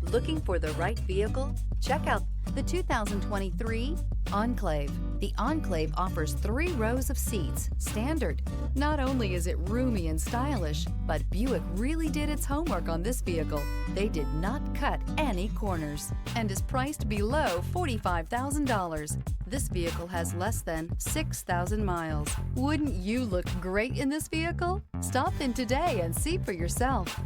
Looking for the right vehicle? Check out the 2023 Enclave. The Enclave offers 3 rows of seats, standard. Not only is it roomy and stylish, but Buick really did its homework on this vehicle. They did not cut any corners and is priced below $45,000. This vehicle has less than 6,000 miles. Wouldn't you look great in this vehicle? Stop in today and see for yourself.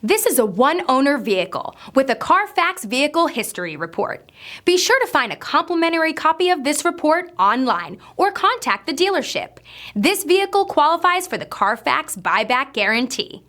This is a one-owner vehicle with a Carfax Vehicle History Report. Be sure to find a complimentary copy of this report online or contact the dealership. This vehicle qualifies for the Carfax Buyback Guarantee.